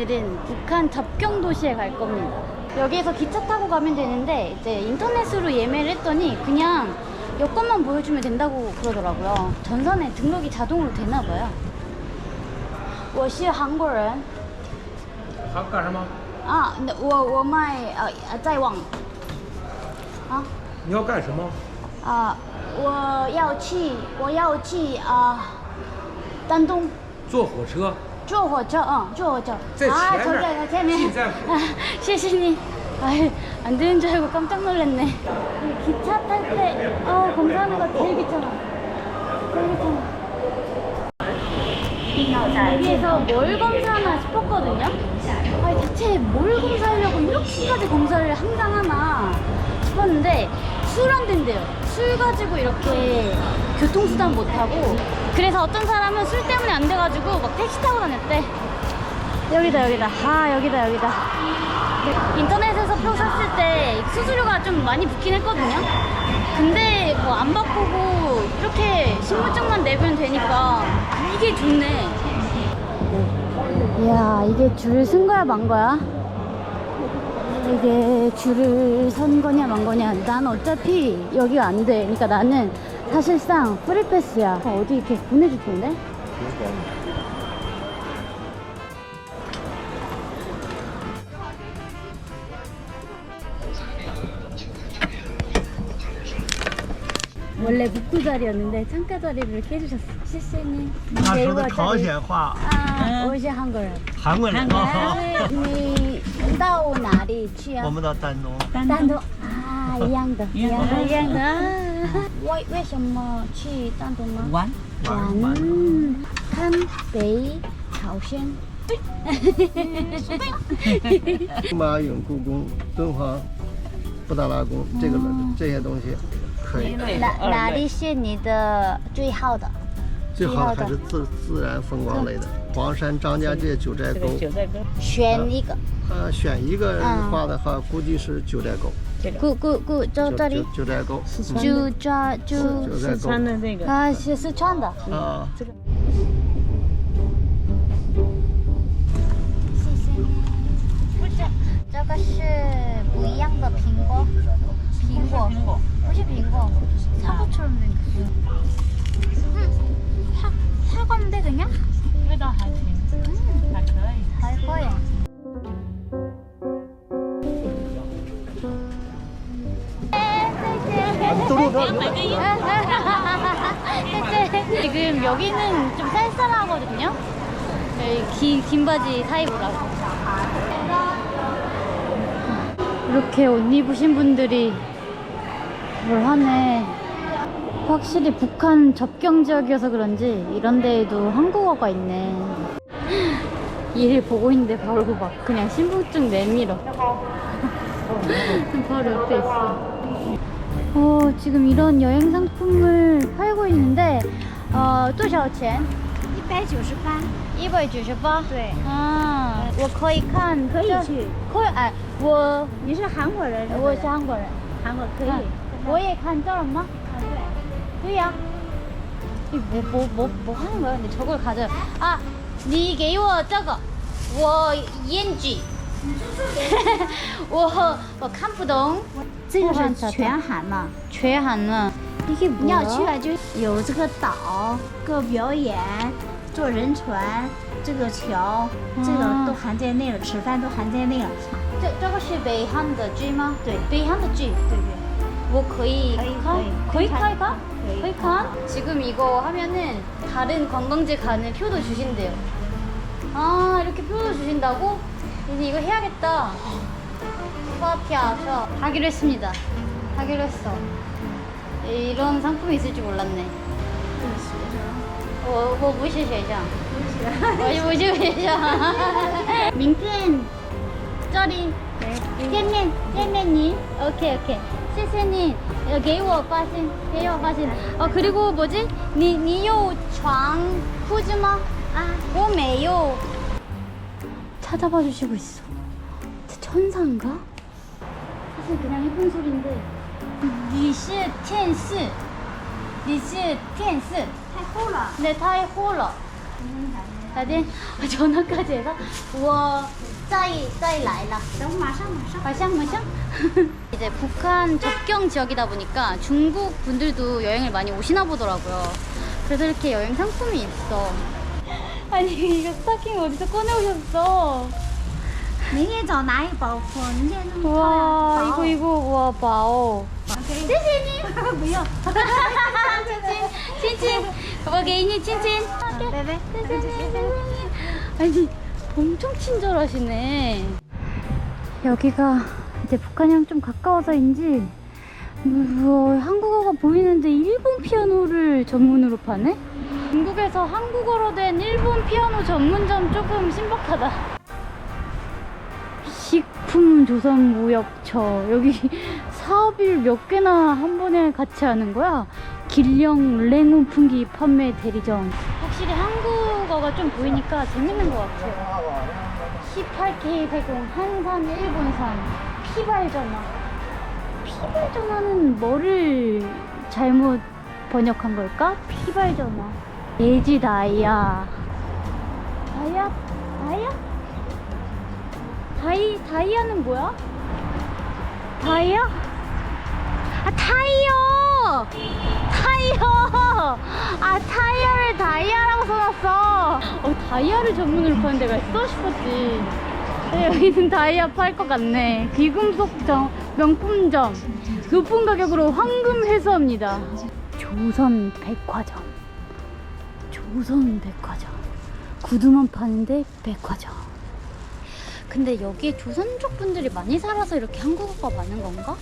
오늘은 북한 접경 도시에 갈 겁니다. 여기에서 기차 타고 가면 되는데 이제 인터넷으로 예매를 했더니 그냥 여권만 보여주면 된다고 그러더라고요. 전선에 등록이 자동으로 되나 봐요. 我是韩国人他干什么？啊，我卖在网啊你要干什么？我要去丹东坐火车。坐火车，坐火车在前面在前面近在谢谢你。안 되는 줄 알고 깜짝 놀랐네. 기차 탈 때 검사하는 거 제일 귀찮아. 여기에서 뭘 검사하나 싶었거든요. 아니 대체 뭘 검사하려고 이렇게까지 검사를 항상 하나 싶었는데 술 안 된대요. 술 가지고 이렇게 교통수단 못 타고, 그래서 어떤 사람은 술 때문에 안 돼가지고 막 택시 타고 다녔대. 여기다. 여기다. 인터넷에서 표 샀을 때 수수료가 좀 많이 붙긴 했거든요. 근데 뭐 안 바꾸고 이렇게 신분증만 내면 되니까 이게 좋네. 이야, 이게 줄을 쓴 거야 만 거야? 이게 줄을 선 거냐 만 거냐. 난 어차피 여기가 안 돼. 그러니까 나는 사실상 프리패스야. 어디 이렇게 보내줄 텐데? 원래 묵구 자리였는데 창가 자리를 깨주셨어. 시시님. 他说的朝鲜话， 我是韩国人。韩国人啊。你到哪里去啊？我们到丹东，丹东啊，一样的。为什么去丹东吗？玩。看北朝鲜。马俑故宫、敦煌、布达拉宫，这些东西可以。哪里是你的最好的？最好的还是自然风光类的，黄山、张家界、九寨沟。选一个。选一个的话，估计是九寨沟。这里。九寨沟。九寨四川的那个。是四川的。这个。谢谢你。这个是不一样的苹果，不是苹果，사과처럼 생겼어. 사과인데 그냥? 味道还行，还可以。还可以。지금 여기는 좀 쌀쌀하거든요. 긴 바지 사입으라고. 이렇게 옷 입으신 분들이 뭘 하네. 확실히 북한 접경 지역이어서 그런지 이런 데에도 한국어가 있네. 일을 보고 있는데 바로 막 그냥 신분증 내밀어. 바로 옆에 있어. 지금 이런 여행 상품을 팔고 있는데 多少钱198。 198? 对，我可以看，可以去。可以，你是韩国人？我是韩国人，韩国可以。我也看这儿吗？对呀。뭐 하는 거야? 근데 저걸 가져.你给我这个，我眼睛，我看不懂。这个是全韩嘛？全韩了。이게 你要 뭐야? 去了就有这个岛，各表演，坐人船，这个桥，这个都含在内了，吃饭都含在内了。这个是北韩的剧吗？对，北韩的剧。对对。我可以可以看？지금 이거 하면은 다른 관광지 가는 표도 주신대요. 이렇게 표도 주신다고? 이제 이거 해야겠다. 표 하기로 했습니다. 하기로 했어. 이런 상품이 있을 줄 몰랐네. 我不是学生，我不是学生。明天这里见面你 오케이. 谢谢你给我发信。 그리고 뭐지? 你有穿裤子吗？我没有。 찾아봐 주시고 있어. 천사인가? 사실 그냥 해본 소리인데. 你是天使，你是天使。太厚了。 네, 太厚了。打电전화까지 해서 我再来了 마상 이제 북한 접경 지역이다 보니까 중국 분들도 여행을 많이 오시나 보더라고요. 그래서 이렇게 여행 상품이 있어. 아니 이거 스타킹 어디서 꺼내오셨어? 明天早拿一包风，人家那么 와 漂亮。 이거 와 봐오. 谢谢你，不用。 찐찐 뭐 개인이 찐찐. 拜拜。 아니 엄청 친절하시네. 여기가 이제 북한이랑 좀 가까워서인지 한국어가 보이는데 일본 피아노를 전문으로 파네? 중국에서 한국어로 된 일본 피아노 전문점 조금 신박하다. 식품조선무역처 여기 사업일 몇 개나 한 번에 같이 하는 거야. 길령 냉온풍기 판매 대리점. 확실히 한국어가 좀 보이니까 재밌는 것 같아요. 18K100 한산 일본산 피발전화. 피발전화는 뭐를 잘못 번역한 걸까? 피발전화. 예지 다이아. 다이아는 뭐야? 다이아? 아 타이어! 아 타이어를 다이아라고 써놨어. 다이아를 전문으로 파는 데가 있어 싶었지. 여기는 다이아 팔 것 같네. 귀금속 명품점. 높은 가격으로 황금 회수합니다. 조선백화점. 구두만 파는데 백화점. 근데 여기에 조선족 분들이 많이 살아서 이렇게 한국어가 많은 건가?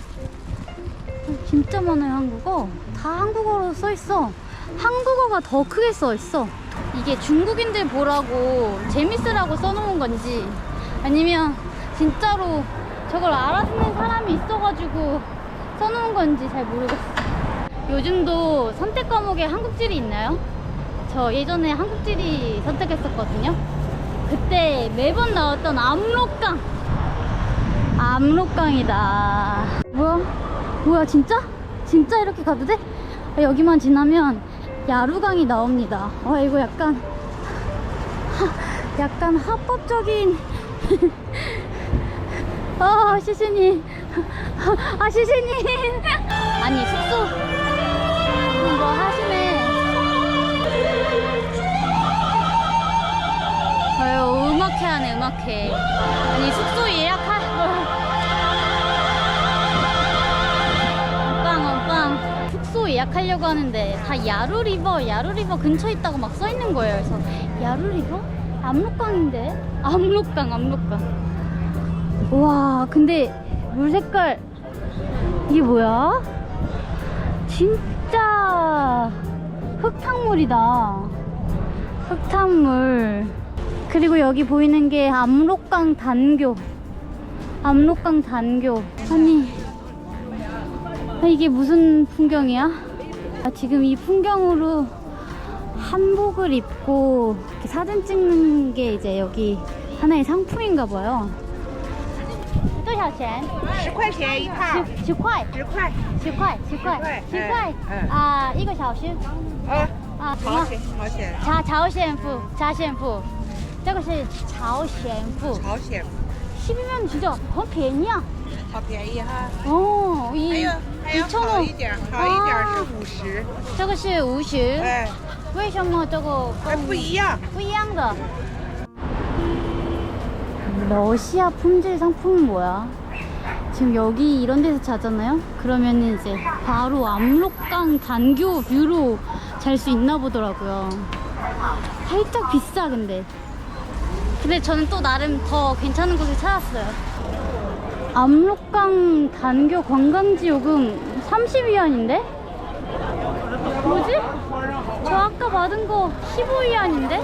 진짜 많아요. 한국어 다 한국어로 써있어. 한국어가 더 크게 써있어. 이게 중국인들 보라고 재밌으라고 써놓은 건지 아니면 진짜로 저걸 알아듣는 사람이 있어가지고 써놓은 건지 잘 모르겠어. 요즘도 선택 과목에 한국지리 있나요? 저 예전에 한국지리 선택했었거든요. 그때 매번 나왔던 압록강이다. 뭐야 진짜? 진짜 이렇게 가도 돼? 여기만 지나면 야루강이 나옵니다. 이거 약간 합법적인 시신이 시신이 아니 숙소 뭐 하시네. 음악회 하네. 음악회. 아니 숙소 예약할 빵 숙소 예약하려고 하는데 다 야루리버 근처에 있다고 막 써있는 거예요. 그래서 야루리버? 압록강인데? 압록강. 와 근데 물 색깔 이게 뭐야? 진짜 흙탕물이다. 흙탕물. 그리고 여기 보이는 게 압록강 단교. 아니 이게 무슨 풍경이야? 지금 이 풍경으로 한복을 입고 이렇게 사진 찍는 게 이제 여기 하나의 상품인가 봐요. 多少钱10块钱一套， 10块10块。 10块啊1个小时啊朝鲜，朝鲜，朝鲜服这个是朝鲜服 10이면 진짜 很便宜啊。好便宜哈。 还有 2,000好一点，好一点是50。这个是50。 哎，为什么这个不一样。不一样的？ 러시아 품질 상품은 뭐야? 지금 여기 이런 데서 자잖아요? 그러면 이제 바로 압록강 단교 뷰로 잘 수 있나 보더라고요. 살짝 비싸 근데 저는 또 나름 더 괜찮은 곳을 찾았어요. 압록강 단교 관광지 요금 30위안인데? 뭐지? 저 아까 받은 거 15위안인데?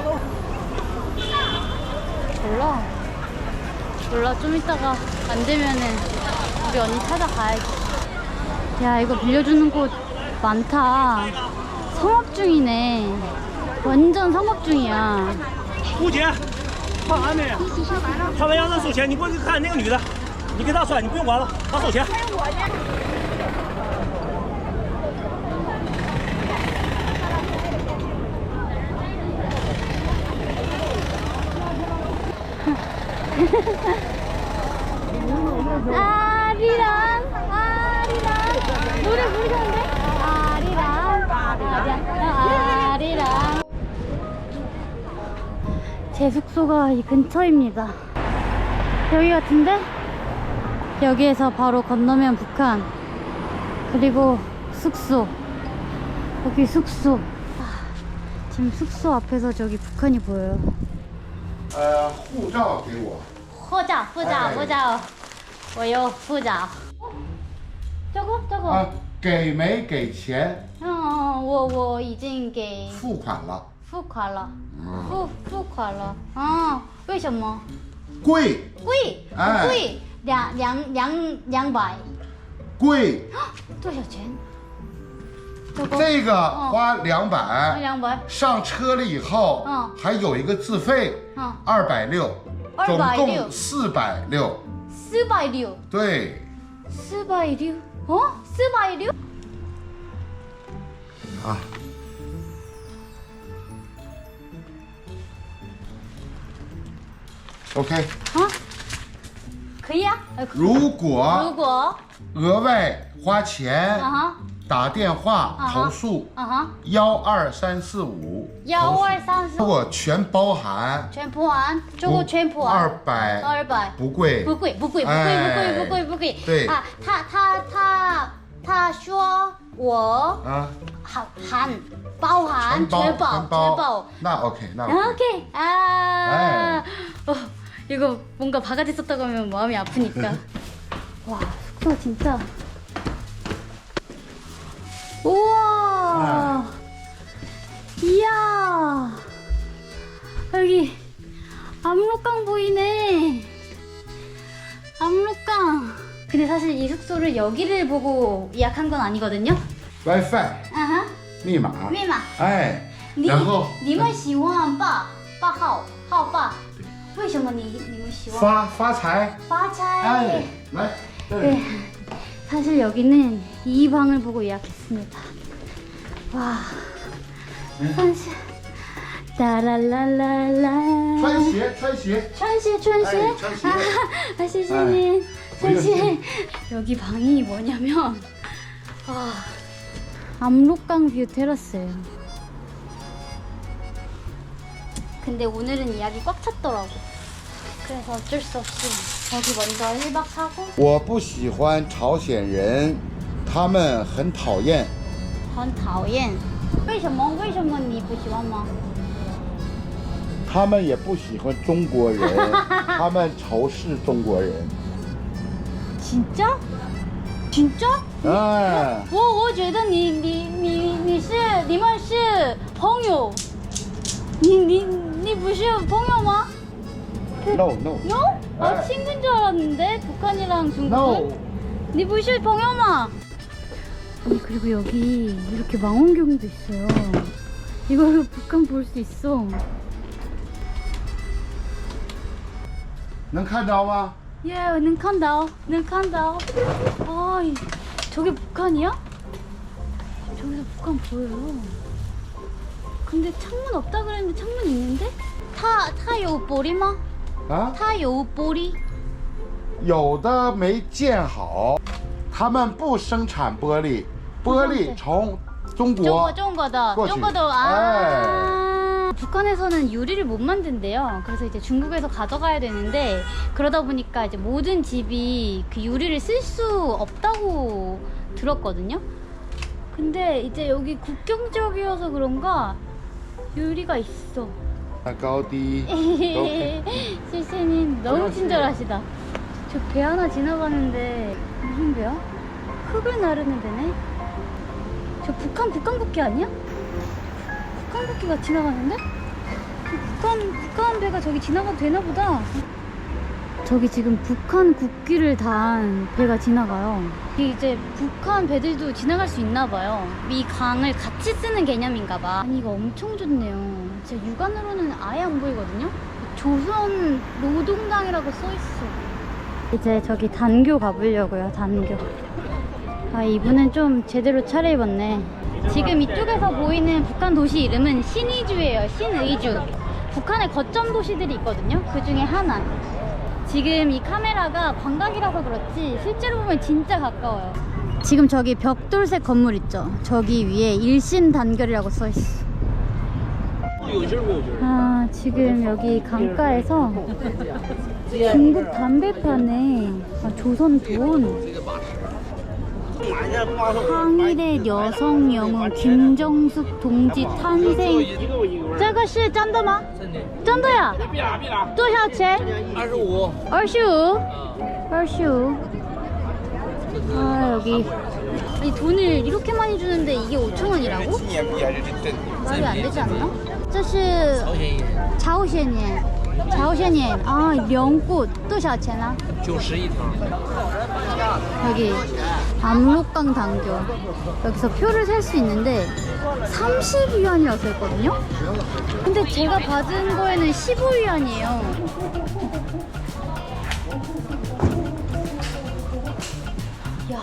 몰라 좀 이따가 안 되면은 우리 언니 찾아가야지. 야 이거 빌려주는 곳 많다. 성업 중이네. 완전 성업 중이야. 付钱，看完没？看完让他收钱，你过去看那个女的，你给她算，你不用管了，她收钱。 아 아리랑 노래 부르셨는데? 아리랑 제 숙소가 이 근처입니다. 여기 같은데? 여기에서 바로 건너면 북한, 그리고 숙소. 여기 숙소. 지금 숙소 앞에서 저기 북한이 보여요. 护照给我。护照我有护照。저거 给没给钱？我已经给付款了。付款了，付款了。为什么？贵贵哎贵200。贵，多少钱？这个花200， 200。上车了以后，还有一个自费，260，总共460。 460。对， 460。460？啊。OK， 可以啊。如果如果额外花钱打电话投诉12345， 12345。如果全包含，全部含，这个全部含200，不贵，不贵。对啊，他说我含包含全包。那 OK， 那 오케이. 이거 뭔가 바가지 썼다고 하면 마음이 아프니까. 와, 숙소 진짜. 우와. 이야. 여기 압록강 보이네. 압록강. 근데 사실 이 숙소를 여기를 보고 예약한 건 아니거든요. WiFi 密码，哎，然后你们喜欢8号8，为什么你们喜欢发财，发财？哎，来， 네, 사실 여기는 이 방을 보고 예약했습니다. 와, 사실 따라라라라. 穿鞋，穿鞋， 천시. 아, 시시님, 천시. 여기 방이 뭐냐면, 와, 압록강 뷰 테라스예요. 근데 오늘은 예약이 꽉 찼더라고. 그래서 어쩔 수 없이 여기 먼저 1박 하고. 我不喜欢朝鲜人，他们很讨厌。很讨厌。为什么你不喜欢吗？他们也不喜欢中国人，他们仇视中国人。 진짜? 진짜? 哎，我觉得你们是朋友。你不是朋友吗？ no no No? 친구인 줄 알았는데 북한이랑 중국은? no， 니不是朋友吗? 아니 그리고 여기 이렇게 망원경도 있어요. 이걸로 북한 볼 수 있어. 能看着吗？ 예,能看到. 아, 저게 북한이야? 저기서 북한 보여요. 근데 창문 없다 그랬는데 창문 있는데? 它有玻璃吗?啊，它有玻璃?有的没建好，他们不生产玻璃，玻璃从中国 중국어다. 거지. 중국어도. 아. 북한에서는 유리를 못 만든대요. 그래서 이제 중국에서 가져가야 되는데 그러다 보니까 이제 모든 집이 그 유리를 쓸 수 없다고 들었거든요. 근데 이제 여기 국경 지역이어서 그런가 유리가 있어. 高低 시시님 너무 친절하시다. 저 배 하나 지나가는데 무슨 배야? 흙을 나르는 데네. 저 북한 국기 아니야? 북한 국기가 지나가는데? 북한 배가 저기 지나가도 되나 보다. 저기 지금 북한 국기를 단 배가 지나가요. 이제 북한 배들도 지나갈 수 있나 봐요. 이 강을 같이 쓰는 개념인가 봐. 아니 이거 엄청 좋네요. 진짜 육안으로는 아예 안 보이거든요. 조선 노동당이라고 써있어. 이제 저기 단교 가보려고요. 단교. 아 이분은 좀 제대로 차려입었네. 지금 이쪽에서 보이는 북한 도시 이름은 신의주예요. 신의주. 북한에 거점 도시들이 있거든요. 그 중에 하나. 지금 이 카메라가 광각이라서 그렇지 실제로 보면 진짜 가까워요. 지금 저기 벽돌색 건물 있죠? 저기 위에 일신단결이라고 써있어. 아, 지금 여기 강가에서 중국 담배 파네. 아, 조선 돈. 항일의 여성 영웅 김정숙 동지 탄생. 这个是真的吗？真的呀？多少钱？25. 25. 25. 아, 여기. 아니, 돈을 이렇게 많이 주는데 이게 5,000원이라고? 말이 안 되지 않나? 这是朝鲜年. 朝鲜年. 아, 两股多少钱啊? 91탕. 여기 압록강 당교. 여기서 표를 살 수 있는데 30위안이라고 써있거든요? 근데 제가 받은 거에는 15위안이에요. 야,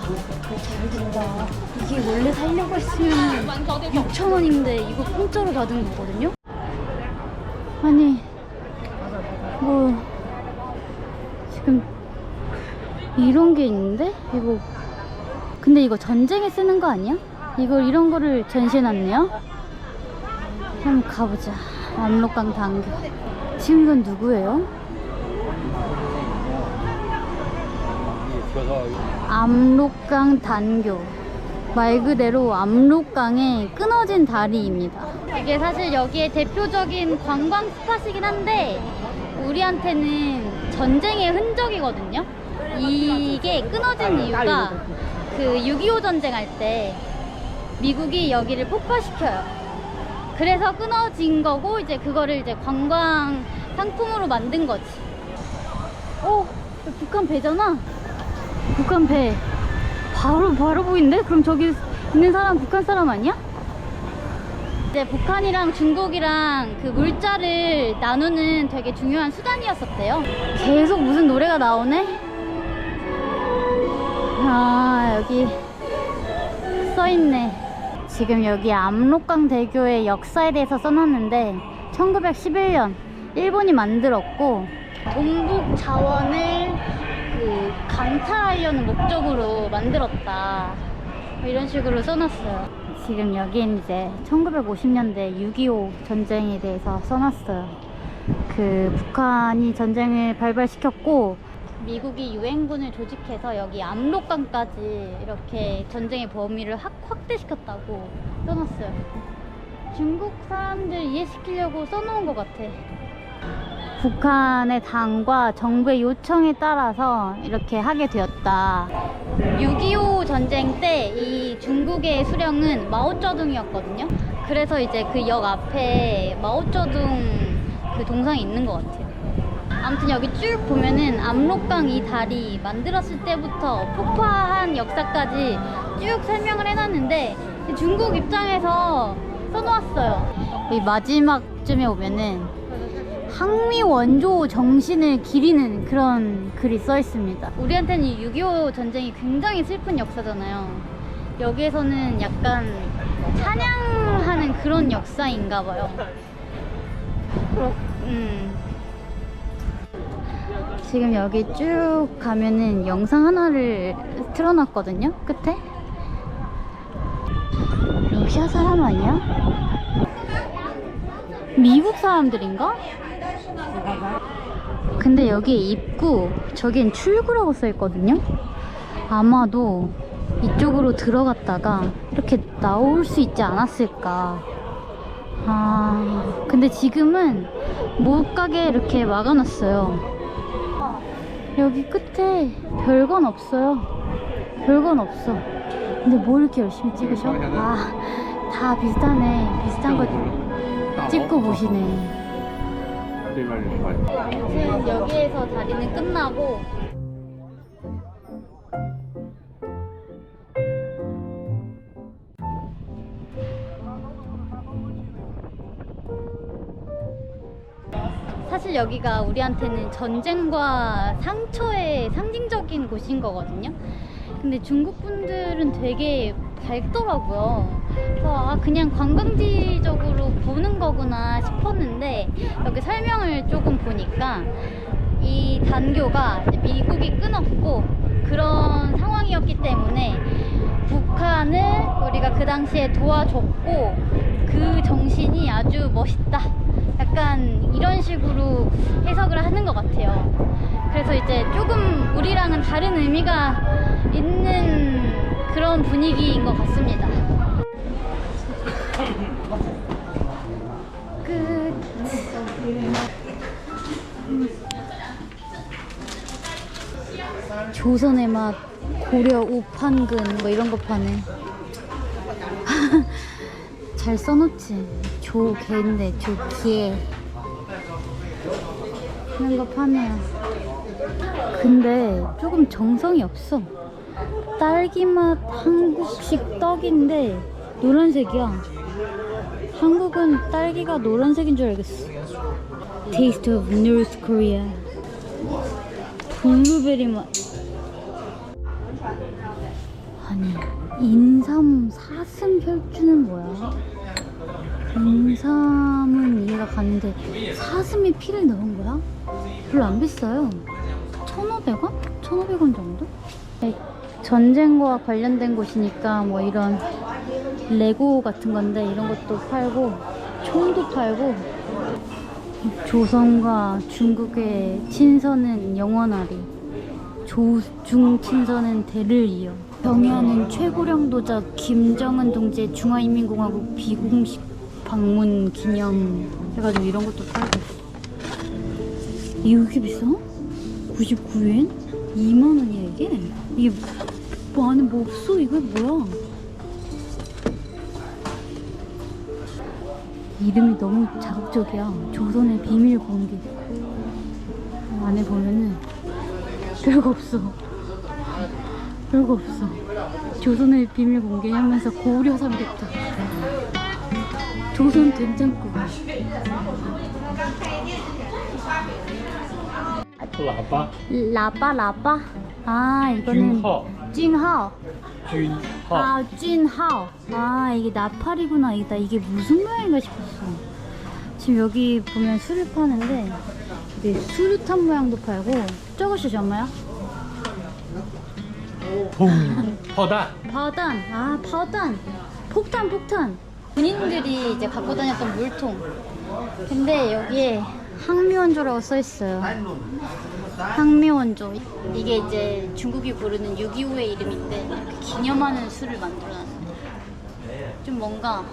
잘 된다. 이게 원래 살려고 했으면 6,000원인데 이거 공짜로 받은 거거든요? 아니, 뭐 지금 이런 게 있는데? 이거 근데 이거 전쟁에 쓰는 거 아니야? 이런 거를 전시해놨네요? 한번 가보자. 압록강 당교. 지금 이건 누구예요? 압록강 단교. 말 그대로 압록강의 끊어진 다리입니다. 이게 사실 여기에 대표적인 관광 스팟이긴 한데 우리한테는 전쟁의 흔적이거든요. 이게 끊어진 이유가 그 6.25 전쟁 할 때 미국이 여기를 폭파시켜요. 그래서 끊어진 거고 이제 그거를 이제 관광 상품으로 만든 거지. 오, 북한 배잖아. 북한 배. 바로 보이는데? 그럼 저기 있는 사람 북한 사람 아니야? 이제 북한이랑 중국이랑 그 물자를 나누는 되게 중요한 수단이었었대요. 계속 무슨 노래가 나오네? 아, 여기 써있네. 지금 여기 압록강 대교의 역사에 대해서 써놨는데 1911년 일본이 만들었고 동북 자원을 그 강탈하려는 목적으로 만들었다, 뭐 이런 식으로 써놨어요. 지금 여기엔 이제 1950년대 6.25 전쟁에 대해서 써놨어요. 그 북한이 전쟁을 발발시켰고 미국이 유엔군을 조직해서 여기 압록강까지 이렇게 전쟁의 범위를 확대시켰다고 써놨어요. 중국 사람들 이해시키려고 써놓은 것 같아. 북한의 당과 정부의 요청에 따라서 이렇게 하게 되었다. 6.25 전쟁 때 이 중국의 수령은 마오쩌둥이었거든요. 그래서 이제 그 역 앞에 마오쩌둥 그 동상이 있는 것 같아요. 아무튼 여기 쭉 보면은 압록강 이 다리 만들었을 때부터 폭파한 역사까지 쭉 설명을 해놨는데 중국 입장에서 써놓았어요. 이 마지막쯤에 오면은 항미 원조 정신을 기리는 그런 글이 써 있습니다. 우리한테는 이 6.25 전쟁이 굉장히 슬픈 역사잖아요. 여기에서는 약간 찬양하는 그런 역사인가 봐요. 지금 여기 쭉 가면은 영상 하나를 틀어놨거든요, 끝에. 러시아 사람 아니야? 미국 사람들인가? 근데 여기에 입구, 저긴 출구라고 써있거든요? 아마도 이쪽으로 들어갔다가 이렇게 나올 수 있지 않았을까. 아, 근데 지금은 못 가게 이렇게 막아놨어요. 여기 끝에 별건 없어요. 별건 없어. 근데 뭘 이렇게 열심히 찍으셔? 아, 다 비슷하네. 비슷한 거 찍고 보시네. 아무튼 여기에서 다리는 끝나고 사실 여기가 우리한테는 전쟁과 상처의 상징적인 곳인 거거든요. 근데 중국 분들은 되게 밝더라고요. 그래서 그냥 관광지적으로 보는 거구나 싶었는데 여기 설명을 조금 보니까 이 단교가 이제 미국이 끊었고 그런 상황이었기 때문에 북한을 우리가 그 당시에 도와줬고 그 정신이 아주 멋있다. 약간 이런 식으로 해석을 하는 것 같아요. 그래서 이제 조금 우리랑은 다른 의미가 있는 그런 분위기인 것 같습니다. 끝. 조선의 맛, 고려 우판근 뭐 이런 거 파네. 잘 써놓지. 조개인데 조개 하는 거 파네요. 근데 조금 정성이 없어. 딸기맛 한국식 떡인데 노란색이야. 한국은 딸기가 노란색인 줄 알겠어. Taste of North Korea. 블루베리 맛. 아니, 인삼 사슴 혈주는 뭐야? 인삼은 이해가 가는데 사슴이 피를 넣은 거야? 별로 안 비싸요. 1,500원? 1,500원 정도? 전쟁과 관련된 곳이니까 뭐 이런 레고 같은 건데 이런 것도 팔고 총도 팔고. 조선과 중국의 친선은 영원하리. 조중 친선은 대를 이어. 평야는 최고령 도적 김정은 동지의 중화인민공화국 비공식 방문 기념 해가지고 이런 것도 팔고. 이게 왜 이렇게 비싸? 99엔? 2만원이야 이게? 이게 뭐 안에 뭐 없어? 이거 뭐야? 이름이 너무 자극적이야. 조선의 비밀 공개. 안에 보면은 별거 없어. 별거 없어. 조선의 비밀 공개하면서 고려 삼계탕, 조선 된장국. 라바. 라바. 아, 이거는 찐하오. 아, 찐하오. 아, 이게 나팔이구나. 이게 무슨 모양인가 싶었어. 지금 여기 보면 술을 파는데 이게 수류탄 모양도 팔고. 저것이 정말야?炮弹. 파우단. 아, 파우단. 폭탄. 군인들이 이제 갖고 다녔던 물통. 근데 여기에 항미원조라고 써있어요. 항미원조. 이게 이제 중국이 부르는 6.25의 이름인데 이렇게 기념하는 술을 만들어놨어요. 좀 뭔가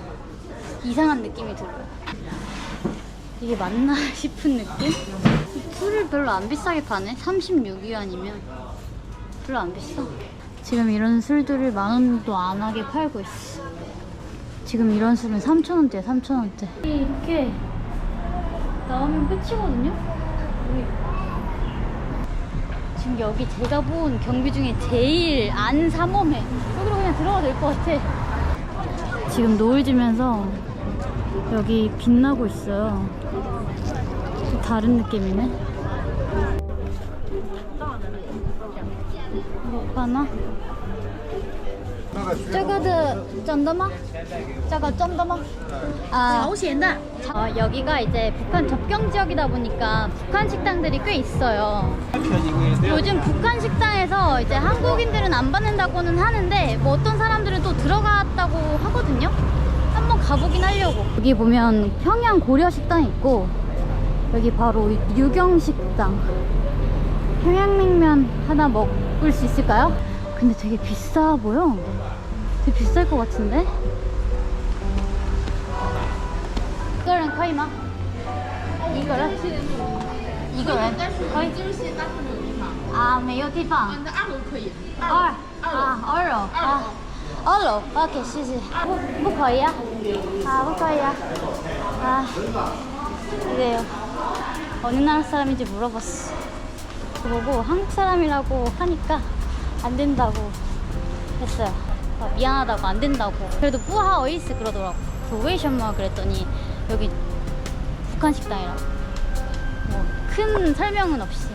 이상한 느낌이 들어요. 이게 맞나 싶은 느낌? 술을 별로 안 비싸게 파네. 36위안이면 별로 안 비싸. 지금 이런 술들을 10,000원도 안 하게 팔고 있어. 지금 이런 술은 3,000원대야. 3,000원대. 이렇게 나오면 끝이거든요? 지금 여기 제가 본 경비 중에 제일 안 삼엄해. 여기로 그냥 들어가도 될 것 같아. 지금 노을 지면서 여기 빛나고 있어요. 또 다른 느낌이네. 뭐 파나? 저거도 쩐더마? 저거 쩐더마? 아, 여기가 이제 북한 접경 지역이다 보니까 북한 식당들이 꽤 있어요. 요즘 북한 식당에서 이제 한국인들은 안 받는다고는 하는데 뭐 어떤 사람들은 또 들어갔다고 하거든요. 한번 가보긴 하려고. 여기 보면 평양 고려 식당 있고 여기 바로 유경 식당. 평양냉면 하나 먹을 수 있을까요? 근데 되게 비싸 보여. 되게 비쌀 것 같은데? 이거는 可以吗? 이거는? 이거는? 可以? 아, 没有地方. 2欧. 아, 2欧. 오케이, 谢谢. 不可以啊? 아, 不可以啊. 아, 그래요. 어느 나라 사람인지 물어봤어. 그러고 한국 사람이라고 하니까 안 된다고 했어요. 미안하다고 안 된다고. 그래도 뿌하어이스 그러더라고. 웨이션마 그랬더니 여기 북한 식당이라고. 뭐 큰 설명은 없이.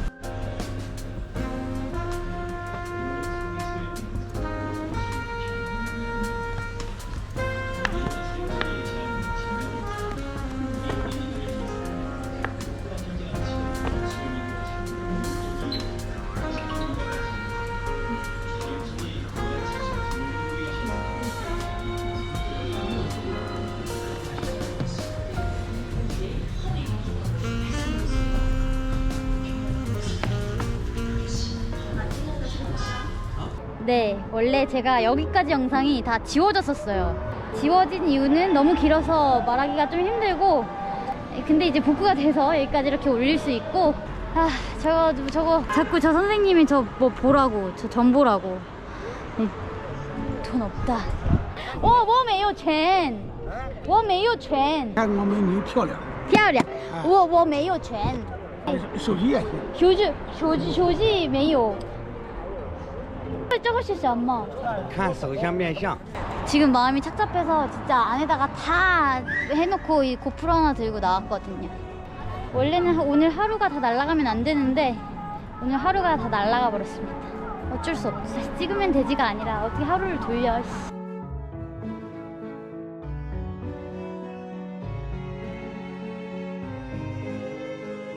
네, 원래 제가 여기까지 영상이 다 지워졌었어요. 지워진 이유는 너무 길어서 말하기가 좀 힘들고, 근데 이제 복구가 돼서 여기까지 이렇게 올릴 수 있고. 아, 저거 자꾸 저 선생님이 저 뭐 보라고, 저 전 보라고. 네, 돈 없다. 我没有钱，我没有钱。看我美女漂亮，漂亮，我没有钱。手机也行。手机没有。저거是什么？看手相面相。 지금 마음이 착잡해서 진짜 안에다가 다 해놓고 이 고프로 하나 들고 나왔거든요. 원래는 오늘 하루가 다 날아가면 안 되는데 오늘 하루가 다 날아가 버렸습니다. 어쩔 수 없어. 찍으면 되지가 아니라 어떻게 하루를 돌려.